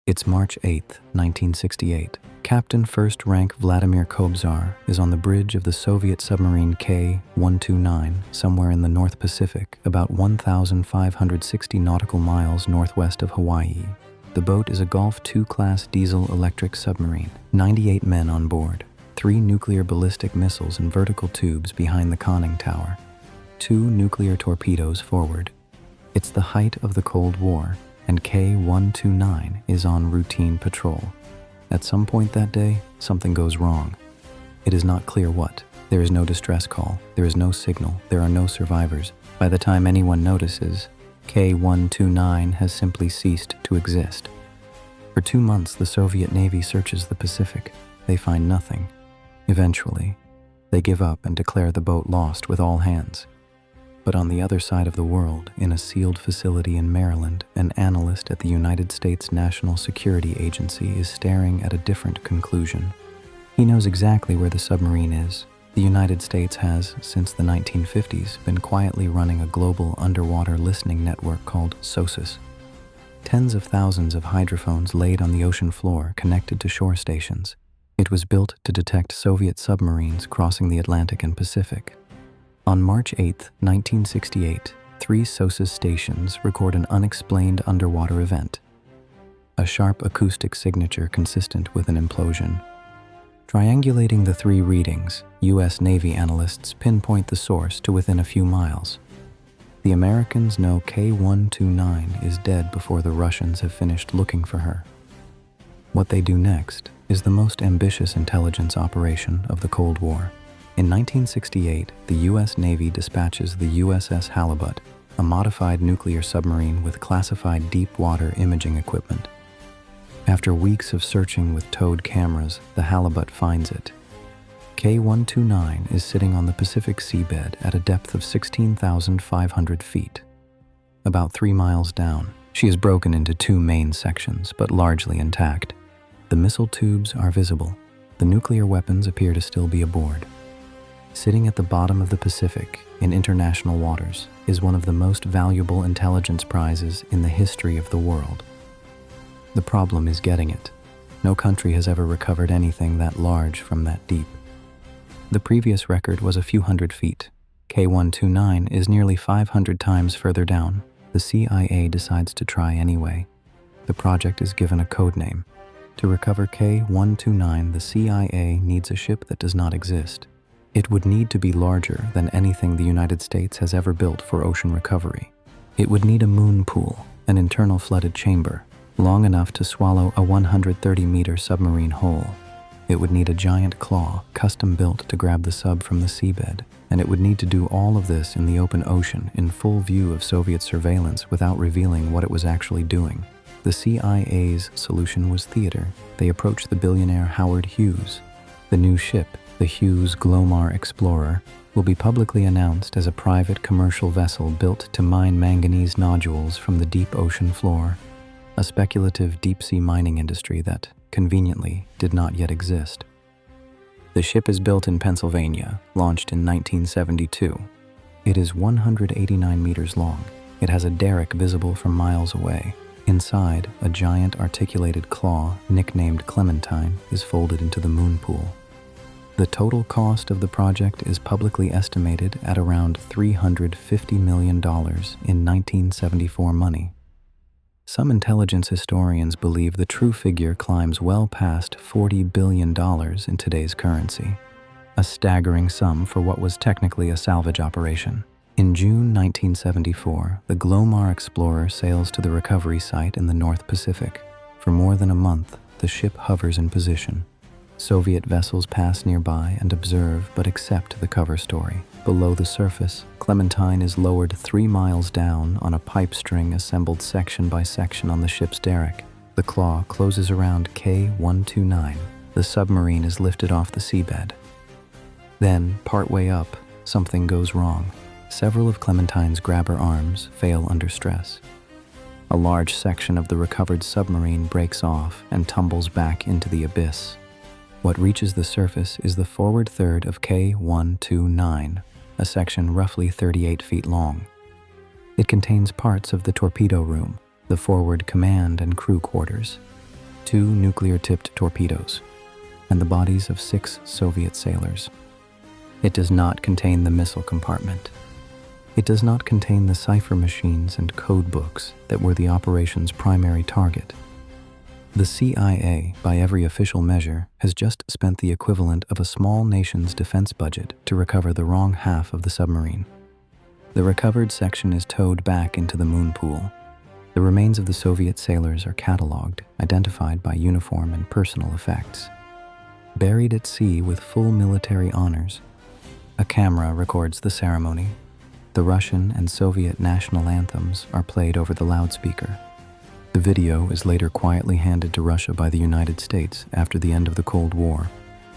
It's March 8, 1968. Captain First Rank Vladimir Kobzar is on the bridge of the Soviet submarine K-129 somewhere in the North Pacific, about 1,560 nautical miles northwest of Hawaii. The boat is a Gulf II class diesel-electric submarine, 98 men on board, 3 nuclear ballistic missiles in vertical tubes behind the conning tower, 2 nuclear torpedoes forward. It's the height of the Cold War, and K-129 is on routine patrol. At some point that day, something goes wrong. It is not clear what. There is no distress call, there is no signal, there are no survivors. By the time anyone notices, K-129 has simply ceased to exist. For 2 months, the Soviet Navy searches the Pacific. They find nothing. Eventually, they give up and declare the boat lost with all hands. But on the other side of the world, in a sealed facility in Maryland, an analyst at the United States National Security Agency is staring at a different conclusion. He knows exactly where the submarine is. The United States has, since the 1950s, been quietly running a global underwater listening network called SOSUS. Tens of thousands of hydrophones laid on the ocean floor connected to shore stations. It was built to detect Soviet submarines crossing the Atlantic and Pacific. On March 8, 1968, 3 SOSUS stations record an unexplained underwater event. A sharp acoustic signature consistent with an implosion. Triangulating the 3 readings, U.S. Navy analysts pinpoint the source to within a few miles. The Americans know K-129 is dead before the Russians have finished looking for her. What they do next is the most ambitious intelligence operation of the Cold War. In 1968, the U.S. Navy dispatches the USS Halibut, a modified nuclear submarine with classified deep-water imaging equipment. After weeks of searching with towed cameras, the Halibut finds it. K-129 is sitting on the Pacific seabed at a depth of 16,500 feet. About 3 miles down, she is broken into 2 main sections, but largely intact. The missile tubes are visible. The nuclear weapons appear to still be aboard. Sitting at the bottom of the Pacific, in international waters, is one of the most valuable intelligence prizes in the history of the world. The problem is getting it. No country has ever recovered anything that large from that deep. The previous record was a few hundred feet. K-129 is nearly 500 times further down. The CIA decides to try anyway. The project is given a code name. To recover K-129, the CIA needs a ship that does not exist. It would need to be larger than anything the United States has ever built for ocean recovery. It would need a moon pool, an internal flooded chamber, long enough to swallow a 130-meter submarine hull. It would need a giant claw, custom-built to grab the sub from the seabed, and it would need to do all of this in the open ocean in full view of Soviet surveillance without revealing what it was actually doing. The CIA's solution was theater. They approached the billionaire Howard Hughes. The new ship, the Hughes Glomar Explorer, will be publicly announced as a private commercial vessel built to mine manganese nodules from the deep ocean floor, a speculative deep-sea mining industry that, conveniently, did not yet exist. The ship is built in Pennsylvania, launched in 1972. It is 189 meters long. It has a derrick visible from miles away. Inside, a giant articulated claw, nicknamed Clementine, is folded into the moon pool. The total cost of the project is publicly estimated at around $350 million in 1974 money. Some intelligence historians believe the true figure climbs well past $40 billion in today's currency, a staggering sum for what was technically a salvage operation. In June 1974, the Glomar Explorer sails to the recovery site in the North Pacific. For more than a month, the ship hovers in position. Soviet vessels pass nearby and observe but accept the cover story. Below the surface, Clementine is lowered 3 miles down on a pipe string assembled section by section on the ship's derrick. The claw closes around K-129. The submarine is lifted off the seabed. Then, partway up, something goes wrong. Several of Clementine's grabber arms fail under stress. A large section of the recovered submarine breaks off and tumbles back into the abyss. What reaches the surface is the forward third of K-129, a section roughly 38 feet long. It contains parts of the torpedo room, the forward command and crew quarters. 2 nuclear-tipped torpedoes, and the bodies of 6 Soviet sailors. It does not contain the missile compartment. It does not contain the cipher machines and code books that were the operation's primary target. The CIA, by every official measure, has just spent the equivalent of a small nation's defense budget to recover the wrong half of the submarine. The recovered section is towed back into the moon pool. The remains of the Soviet sailors are catalogued, identified by uniform and personal effects. Buried at sea with full military honors, a camera records the ceremony. The Russian and Soviet national anthems are played over the loudspeaker. The video is later quietly handed to Russia by the United States after the end of the Cold War.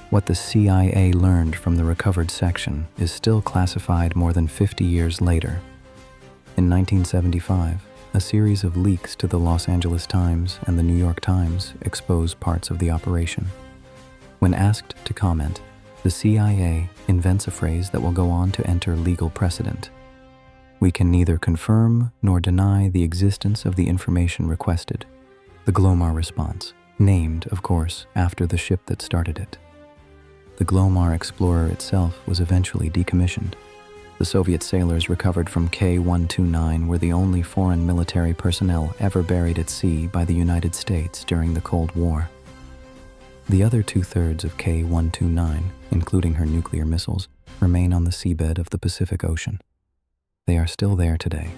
What the CIA learned from the recovered section is still classified more than 50 years later. In 1975, a series of leaks to the Los Angeles Times and the New York Times exposed parts of the operation. When asked to comment, the CIA invents a phrase that will go on to enter legal precedent. We can neither confirm nor deny the existence of the information requested. The Glomar response, named, of course, after the ship that started it. The Glomar Explorer itself was eventually decommissioned. The Soviet sailors recovered from K-129 were the only foreign military personnel ever buried at sea by the United States during the Cold War. The other 2/3 of K-129, including her nuclear missiles, remain on the seabed of the Pacific Ocean. They are still there today.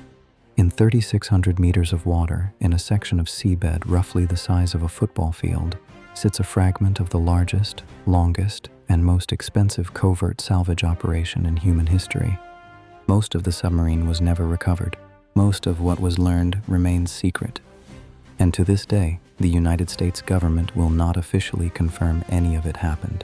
In 3,600 meters of water, in a section of seabed roughly the size of a football field, sits a fragment of the largest, longest, and most expensive covert salvage operation in human history. Most of the submarine was never recovered. Most of what was learned remains secret. And to this day, the United States government will not officially confirm any of it happened.